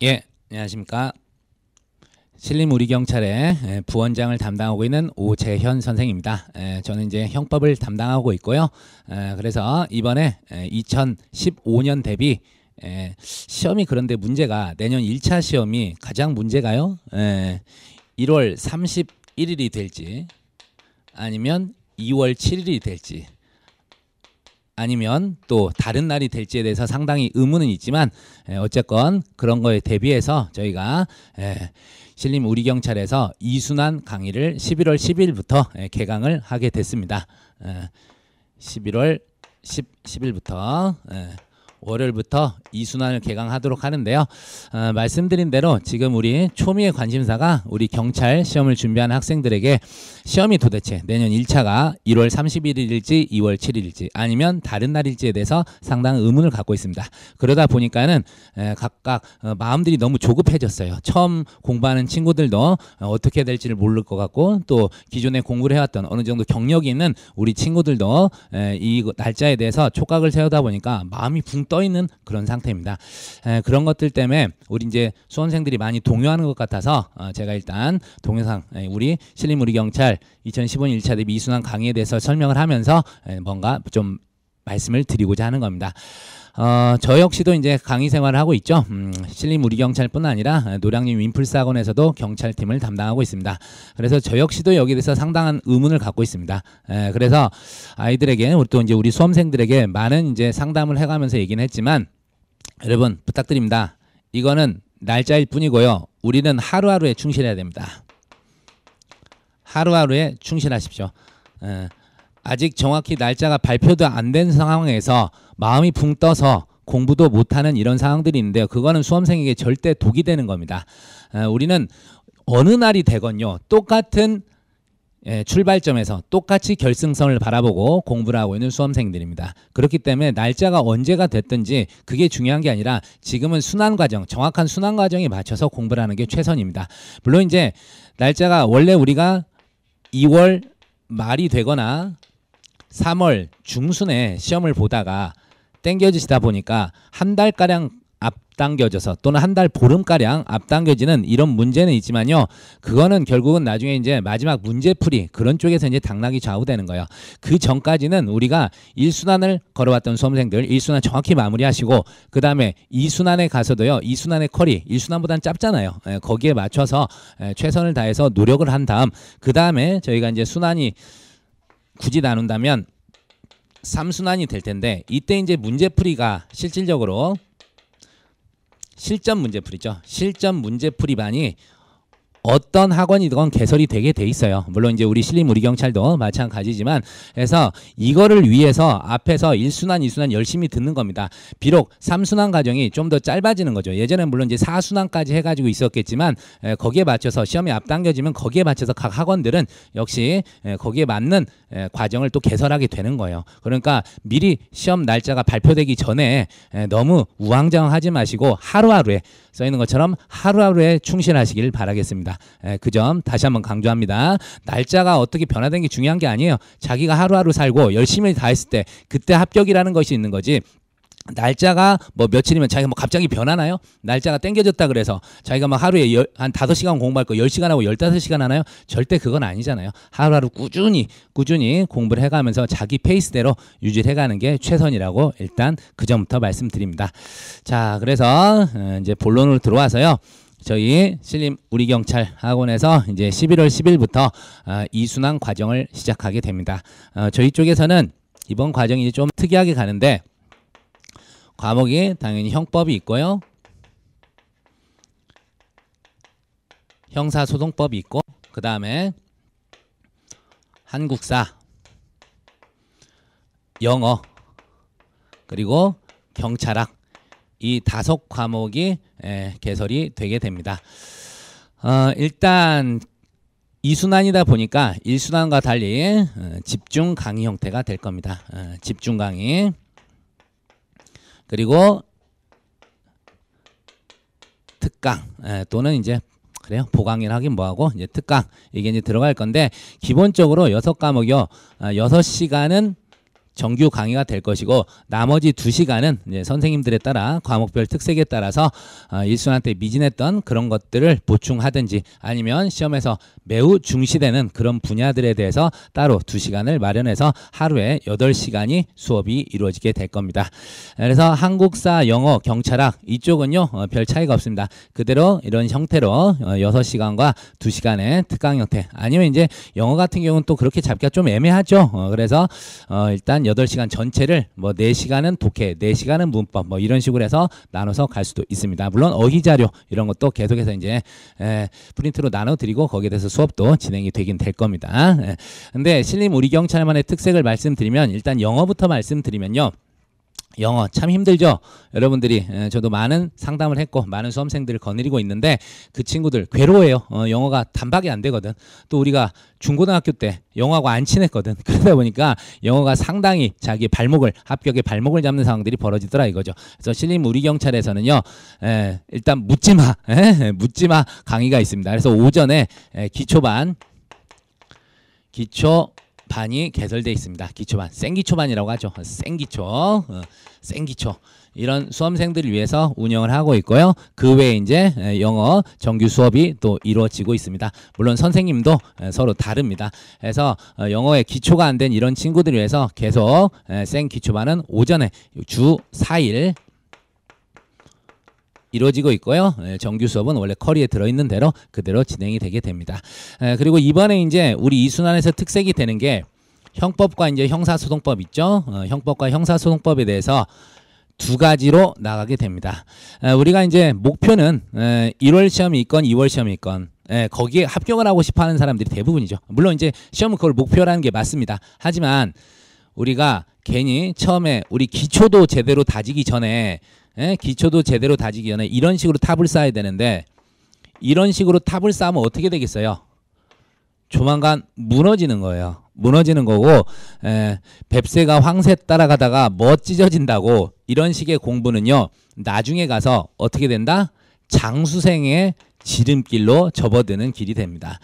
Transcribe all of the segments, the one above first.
예, 안녕하십니까. 신림우리경찰의 부원장을 담당하고 있는 오재현 선생입니다. 저는 이제 형법을 담당하고 있고요. 그래서 이번에 2015년 대비 시험이, 그런데 문제가 내년 1차 시험이 가장 문제가요. 1월 31일이 될지 아니면 2월 7일이 될지 아니면 또 다른 날이 될지에 대해서 상당히 의문은 있지만 어쨌건 그런 거에 대비해서 저희가 신림우리경찰에서 이순환 강의를 11월 10일부터 개강을 하게 됐습니다. 11월 10일부터 월요일부터 이순환을 개강하도록 하는데요. 말씀드린 대로 지금 우리 초미의 관심사가 우리 경찰 시험을 준비하는 학생들에게 시험이 도대체 내년 1차가 1월 31일일지 2월 7일일지 아니면 다른 날일지에 대해서 상당한 의문을 갖고 있습니다. 그러다 보니까는 각각 마음들이 너무 조급해졌어요. 처음 공부하는 친구들도 어떻게 될지를 모를 것 같고, 또 기존에 공부를 해왔던 어느 정도 경력이 있는 우리 친구들도 이 날짜에 대해서 촉각을 세우다 보니까 마음이 붕 떠 있는 그런 상태입니다. 그런 것들 때문에 우리 이제 수험생들이 많이 동요하는 것 같아서 제가 일단 동영상 우리 신림우리경찰 2015년 1차 대비 이순환 강의에 대해서 설명을 하면서 뭔가 좀 말씀을 드리고자 하는 겁니다. 저 역시도 이제 강의 생활을 하고 있죠. 신림우리경찰뿐 아니라 노량진 윈플스학원에서도 경찰팀을 담당하고 있습니다. 그래서 저 역시도 여기에 대해서 상당한 의문을 갖고 있습니다. 그래서 아이들에게, 또 이제 우리 수험생들에게 많은 이제 상담을 해가면서 얘기는 했지만, 여러분 부탁드립니다. 이거는 날짜일 뿐이고요. 우리는 하루하루에 충실해야 됩니다. 하루하루에 충실하십시오. 아직 정확히 날짜가 발표도 안 된 상황에서 마음이 붕 떠서 공부도 못하는 이런 상황들이 있는데요. 그거는 수험생에게 절대 독이 되는 겁니다. 우리는 어느 날이 되건요, 똑같은 출발점에서 똑같이 결승선을 바라보고 공부를 하고 있는 수험생들입니다. 그렇기 때문에 날짜가 언제가 됐든지 그게 중요한 게 아니라 지금은 순환 과정, 정확한 순환 과정에 맞춰서 공부를 하는 게 최선입니다. 물론 이제 날짜가 원래 우리가 2월 말이 되거나 3월 중순에 시험을 보다가 땡겨지다 보니까 한 달가량 앞당겨져서, 또는 한 달 보름가량 앞당겨지는 이런 문제는 있지만요, 그거는 결국은 나중에 이제 마지막 문제풀이 그런 쪽에서 이제 당락이 좌우되는 거예요. 그 전까지는 우리가 1순환을 걸어왔던 수험생들 1순환 정확히 마무리하시고, 그 다음에 2순환에 가서도요, 2순환의 컬이 1순환보다는 짧잖아요. 거기에 맞춰서 최선을 다해서 노력을 한 다음, 그 다음에 저희가 이제 순환이 굳이 나눈다면 3순환이 될 텐데, 이때 이제 문제풀이가 실질적으로 실전 문제풀이죠. 실전 문제풀이반이 어떤 학원이든 개설이 되게 돼 있어요. 물론 이제 우리 신림우리경찰도 마찬가지지만, 그래서 이거를 위해서 앞에서 1순환, 2순환 열심히 듣는 겁니다. 비록 3순환 과정이 좀 더 짧아지는 거죠. 예전에는 물론 이제 4순환까지 해가지고 있었겠지만, 거기에 맞춰서 시험이 앞당겨지면 거기에 맞춰서 각 학원들은 역시 거기에 맞는 과정을 또 개설하게 되는 거예요. 그러니까 미리 시험 날짜가 발표되기 전에 너무 우왕좌왕하지 마시고 하루하루에 써 있는 것처럼 하루하루에 충실하시길 바라겠습니다. 그 점 다시 한번 강조합니다. 날짜가 어떻게 변화된 게 중요한 게 아니에요. 자기가 하루하루 살고 열심히 다 했을 때 그때 합격이라는 것이 있는 거지, 날짜가 뭐 며칠이면 자기가 뭐 갑자기 변하나요? 날짜가 땡겨졌다 그래서 자기가 막 하루에 한 5시간 공부할 거 10시간 하고 15시간 하나요? 절대 그건 아니잖아요. 하루하루 꾸준히 공부를 해가면서 자기 페이스대로 유지를 해가는 게 최선이라고 일단 그 점부터 말씀드립니다. 자, 그래서 이제 본론으로 들어와서요, 저희 신림우리경찰 학원에서 이제 11월 10일부터 이순환 과정을 시작하게 됩니다. 저희 쪽에서는 이번 과정이 좀 특이하게 가는데, 과목이 당연히 형법이 있고요, 형사소송법이 있고, 그 다음에 한국사, 영어, 그리고 경찰학, 이 5과목이 개설이 되게 됩니다. 일단 2순환이다 보니까 1순환과 달리 집중 강의 형태가 될 겁니다. 집중 강의, 그리고 특강, 또는 이제 그래요, 보강이라 하긴 뭐하고 이제 특강, 이게 이제 들어갈 건데, 기본적으로 6과목이요 6시간은 정규 강의가 될 것이고 나머지 2시간은 이제 선생님들에 따라 과목별 특색에 따라서 일순환 때 미진했던 그런 것들을 보충하든지 아니면 시험에서 매우 중시되는 그런 분야들에 대해서 따로 2시간을 마련해서 하루에 8시간이 수업이 이루어지게 될 겁니다. 그래서 한국사, 영어, 경찰학 이쪽은요 별 차이가 없습니다. 그대로 이런 형태로 6시간과 2시간의 특강 형태 아니면 이제 영어 같은 경우는 또 그렇게 잡기가 좀 애매하죠. 그래서 일단 8시간 전체를 뭐 4시간은 독해, 4시간은 문법 뭐 이런 식으로 해서 나눠서 갈 수도 있습니다. 물론 어휘 자료 이런 것도 계속해서 이제 프린트로 나눠 드리고 거기에 대해서 수업도 진행이 되긴 될 겁니다. 근데 신림 우리 경찰만의 특색을 말씀드리면 일단 영어부터 말씀드리면요. 영어 참 힘들죠. 여러분들이 저도 많은 상담을 했고 많은 수험생들을 거느리고 있는데 그 친구들 괴로워해요. 영어가 단박이 안 되거든. 또 우리가 중고등학교 때 영어하고 안 친했거든. 그러다 보니까 영어가 상당히 자기 발목을 합격의 발목을 잡는 상황들이 벌어지더라 이거죠. 그래서 신림 우리 경찰에서는요 일단 묻지마 묻지마 강의가 있습니다. 그래서 오전에 기초반이 개설되어 있습니다. 기초반, 생기초반이라고 하죠. 생기초, 생기초 이런 수험생들을 위해서 운영을 하고 있고요. 그 외에 이제 영어 정규 수업이 또 이루어지고 있습니다. 물론 선생님도 서로 다릅니다. 그래서 영어에 기초가 안 된 이런 친구들을 위해서 계속 생기초반은 오전에 주 4일 이루어지고 있고요. 정규 수업은 원래 커리에 들어있는 대로 그대로 진행이 되게 됩니다. 그리고 이번에 이제 우리 이순환에서 특색이 되는 게 형법과 이제 형사소송법 있죠. 형법과 형사소송법에 대해서 2가지로 나가게 됩니다. 우리가 이제 목표는 1월 시험이 있건 2월 시험이 있건 거기에 합격을 하고 싶어하는 사람들이 대부분이죠. 물론 이제 시험은 그걸 목표라는 게 맞습니다. 하지만 우리가 괜히 처음에 우리 기초도 제대로 다지기 전에 이런 식으로 탑을 쌓아야 되는데 이런 식으로 탑을 쌓으면 어떻게 되겠어요? 조만간 무너지는 거예요. 무너지는 거고 뱁새가 황새 따라가다가 뭐 찢어진다고 이런 식의 공부는요. 나중에 가서 어떻게 된다? 장수생의 지름길로 접어드는 길이 됩니다.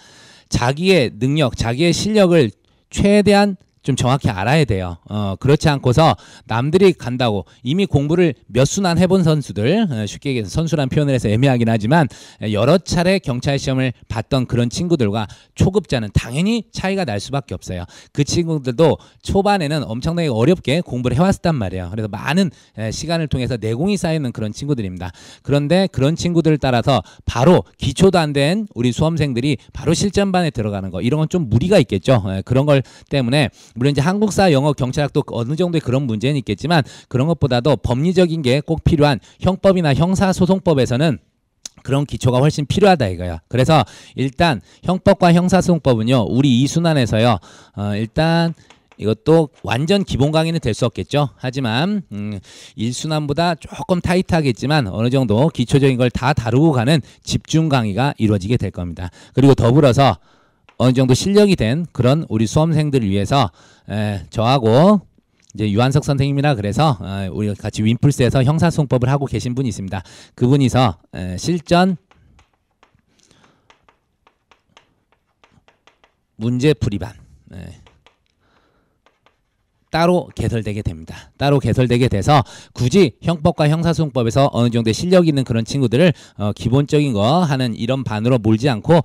자기의 능력, 자기의 실력을 최대한 좀 정확히 알아야 돼요. 그렇지 않고서 남들이 간다고 이미 공부를 몇 수난 해본 선수들, 쉽게 얘기해서 선수란 표현을 해서 애매하긴 하지만 여러 차례 경찰 시험을 봤던 그런 친구들과 초급자는 당연히 차이가 날 수밖에 없어요. 그 친구들도 초반에는 엄청나게 어렵게 공부를 해왔단 말이에요. 그래서 많은 시간을 통해서 내공이 쌓이는 그런 친구들입니다. 그런데 그런 친구들을 따라서 바로 기초도 안 된 우리 수험생들이 바로 실전반에 들어가는 거 이런 건 좀 무리가 있겠죠. 그런 걸 때문에 물론 이제 한국사, 영어, 경찰학도 어느 정도의 그런 문제는 있겠지만 그런 것보다도 법리적인 게 꼭 필요한 형법이나 형사소송법에서는 그런 기초가 훨씬 필요하다 이거야. 그래서 일단 형법과 형사소송법은요. 우리 이순환에서요. 일단 이것도 완전 기본 강의는 될 수 없겠죠. 하지만 1순환보다 조금 타이트하겠지만 어느 정도 기초적인 걸 다 다루고 가는 집중 강의가 이루어지게 될 겁니다. 그리고 더불어서 어느 정도 실력이 된 그런 우리 수험생들을 위해서 저하고 이제 유한석 선생님이라 그래서 우리 같이 윈플스에서 형사소송법을 하고 계신 분이 있습니다. 그분이서 실전 문제풀이반 따로 개설되게 됩니다. 따로 개설되게 돼서 굳이 형법과 형사소송법에서 어느 정도의 실력 있는 그런 친구들을 기본적인 거 하는 이런 반으로 몰지 않고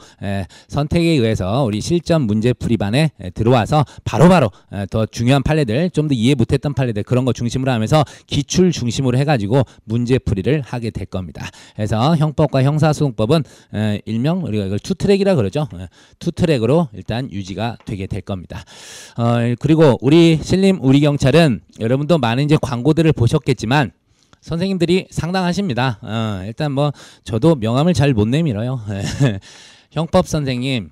선택에 의해서 우리 실전 문제풀이반에 들어와서 바로바로 더 중요한 판례들 좀 더 이해 못했던 판례들 그런 거 중심으로 하면서 기출 중심으로 해가지고 문제풀이를 하게 될 겁니다. 그래서 형법과 형사소송법은 일명 우리가 이걸 투트랙이라 그러죠. 투트랙으로 일단 유지가 되게 될 겁니다. 그리고 우리 신림 우리 경찰은 여러분도 많은 이제 광고들을 보셨겠지만 선생님들이 상당하십니다. 일단 뭐 저도 명함을 잘 못 내밀어요. 형법 선생님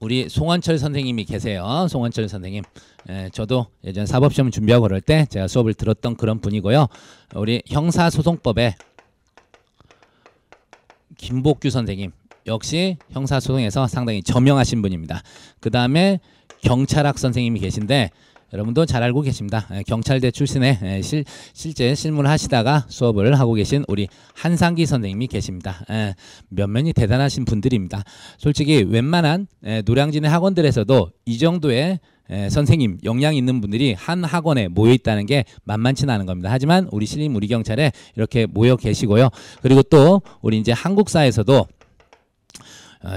우리 송원철 선생님이 계세요. 송원철 선생님. 저도 예전 사법시험 준비하고 그럴 때 제가 수업을 들었던 그런 분이고요. 우리 형사소송법에 김복규 선생님 역시 형사소송에서 상당히 저명하신 분입니다. 그 다음에 경찰학 선생님이 계신데 여러분도 잘 알고 계십니다. 경찰대 출신의 실제 실무를 하시다가 수업을 하고 계신 우리 한상기 선생님이 계십니다. 면면이 대단하신 분들입니다. 솔직히 웬만한 노량진의 학원들에서도 이 정도의 선생님, 역량 있는 분들이 한 학원에 모여 있다는 게 만만치는 않은 겁니다. 하지만 우리 신림 우리 경찰에 이렇게 모여 계시고요. 그리고 또 우리 이제 한국사에서도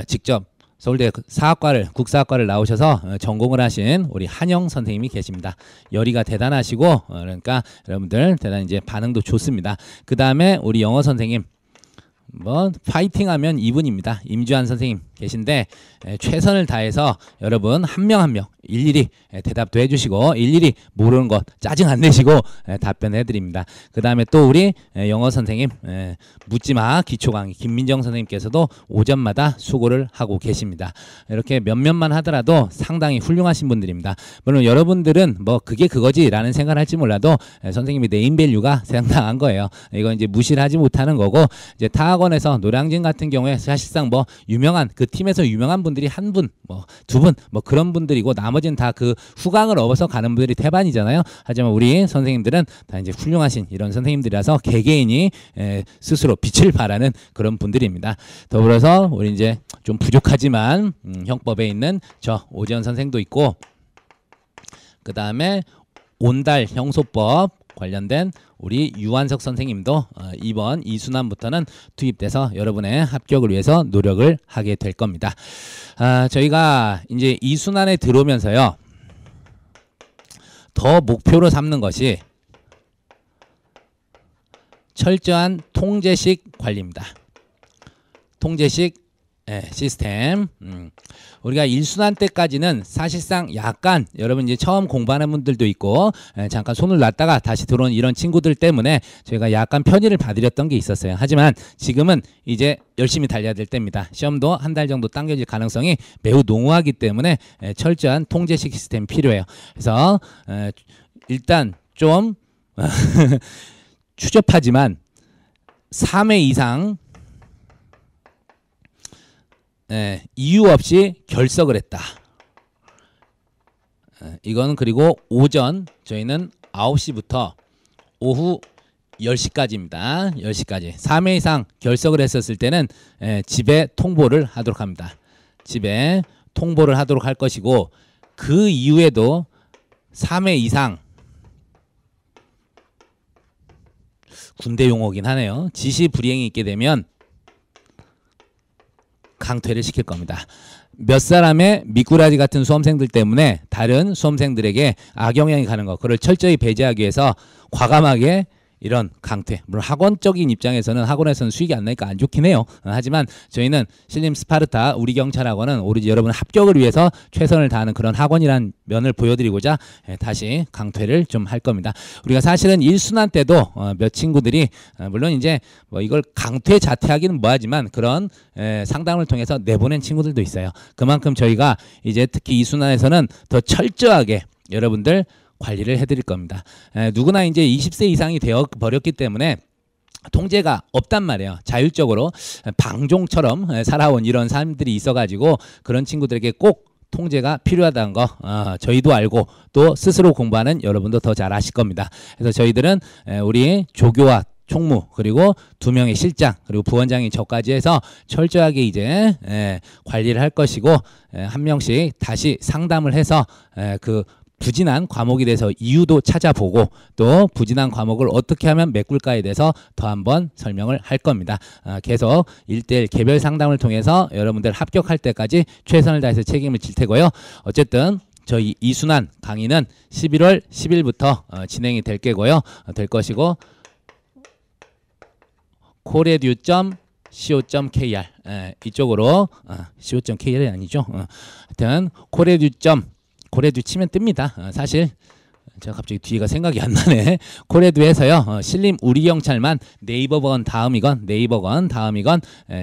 직접 서울대 국사학과를 나오셔서 전공을 하신 우리 한영 선생님이 계십니다. 열의가 대단하시고 그러니까 여러분들 대단히 이제 반응도 좋습니다. 그 다음에 우리 영어 선생님 뭐 파이팅하면 이분입니다. 임주환 선생님 계신데 최선을 다해서 여러분 한 명 한 명 일일이 대답도 해주시고 일일이 모르는 것 짜증 안 내시고 답변해 드립니다. 그 다음에 또 우리 영어 선생님 묻지마 기초 강의 김민정 선생님께서도 오전마다 수고를 하고 계십니다. 이렇게 몇몇만 하더라도 상당히 훌륭하신 분들입니다. 물론 여러분들은 뭐 그게 그거지 라는 생각을 할지 몰라도 선생님이 네임밸류가 상당한 거예요. 이건 이제 무시를 하지 못하는 거고, 이제 타 학원에서 노량진 같은 경우에 사실상 뭐 유명한 그 팀에서 유명한 분들이 한 분, 뭐 두 분, 뭐 그런 분들이고 나머지는 다 그 후광을 얻어서 가는 분들이 대반이잖아요. 하지만 우리 선생님들은 다 이제 훌륭하신 이런 선생님들이라서 개개인이 스스로 빛을 발하는 그런 분들입니다. 더불어서 우리 이제 좀 부족하지만 형법에 있는 저 오지연 선생도 있고, 그 다음에 온달 형소법 관련된 우리 유한석 선생님도 이번 2순환부터는 투입돼서 여러분의 합격을 위해서 노력을 하게 될 겁니다. 저희가 이제 2순환에 들어오면서요, 더 목표로 삼는 것이 철저한 통제식 관리입니다. 통제식 시스템. 우리가 1순환 때까지는 사실상 약간 여러분 이제 처음 공부하는 분들도 있고 잠깐 손을 놨다가 다시 들어온 이런 친구들 때문에 저희가 약간 편의를 봐드렸던 게 있었어요. 하지만 지금은 이제 열심히 달려야 될 때입니다. 시험도 한 달 정도 당겨질 가능성이 매우 농후하기 때문에 철저한 통제식 시스템이 필요해요. 그래서 일단 좀 추접하지만 3회 이상 이유 없이 결석을 했다. 이건 그리고 오전 저희는 9시부터 오후 10시까지입니다. 10시까지. 3회 이상 결석을 했었을 때는 집에 통보를 하도록 합니다. 집에 통보를 하도록 할 것이고, 그 이후에도 3회 이상 군대 용어긴 하네요. 지시 불이행이 있게 되면 강퇴를 시킬 겁니다. 몇 사람의 미꾸라지 같은 수험생들 때문에 다른 수험생들에게 악영향이 가는 것, 그걸 철저히 배제하기 위해서 과감하게 이런 강퇴, 물론 학원적인 입장에서는 학원에서는 수익이 안 나니까 안 좋긴 해요. 하지만 저희는 신림 스파르타 우리 경찰학원은 오로지 여러분의 합격을 위해서 최선을 다하는 그런 학원이란 면을 보여드리고자 다시 강퇴를 좀 할 겁니다. 우리가 사실은 1순환 때도 몇 친구들이 물론 이제 뭐 이걸 강퇴 자퇴하기는 뭐하지만 그런 상담을 통해서 내보낸 친구들도 있어요. 그만큼 저희가 이제 특히 2순환에서는 더 철저하게 여러분들 관리를 해드릴 겁니다. 누구나 이제 20세 이상이 되어 버렸기 때문에 통제가 없단 말이에요. 자율적으로 방종처럼 살아온 이런 사람들이 있어가지고 그런 친구들에게 꼭 통제가 필요하다는 거 저희도 알고 또 스스로 공부하는 여러분도 더 잘 아실 겁니다. 그래서 저희들은 우리 조교와 총무 그리고 2명의 실장 그리고 부원장인 저까지 해서 철저하게 이제 관리를 할 것이고, 한 명씩 다시 상담을 해서 그 부진한 과목에 대해서 이유도 찾아보고 또 부진한 과목을 어떻게 하면 메꿀까에 대해서 더 한번 설명을 할 겁니다. 계속 1대1 개별 상담을 통해서 여러분들 합격할 때까지 최선을 다해서 책임을 질 테고요. 어쨌든 저희 2순환 강의는 11월 10일부터 진행이 될 것이고 coredu.co.kr 이쪽으로 co.kr이 아니죠. 하여튼 코레두 치면 뜹니다. 사실 제가 갑자기 뒤가 생각이 안 나네. 코레두에서요 신림 우리 경찰만 네이버건 다음이건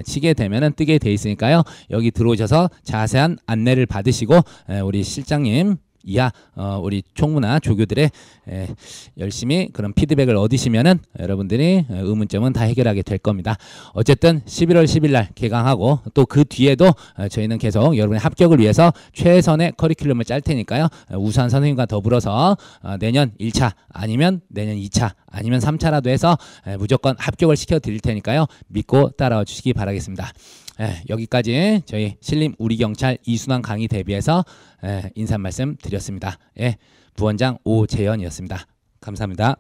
치게 되면은 뜨게 돼 있으니까요. 여기 들어오셔서 자세한 안내를 받으시고 우리 실장님 이하 우리 총무나 조교들의 열심히 그런 피드백을 얻으시면은 여러분들이 의문점은 다 해결하게 될 겁니다. 어쨌든 11월 10일 날 개강하고 또 그 뒤에도 저희는 계속 여러분의 합격을 위해서 최선의 커리큘럼을 짤 테니까요. 우수한 선생님과 더불어서 내년 1차 아니면 내년 2차 아니면 3차라도 해서 무조건 합격을 시켜 드릴 테니까요. 믿고 따라와 주시기 바라겠습니다. 여기까지 저희 신림 우리경찰 이순환 강의 대비해서 인사 말씀 드렸습니다. 부원장 오재현이었습니다. 감사합니다.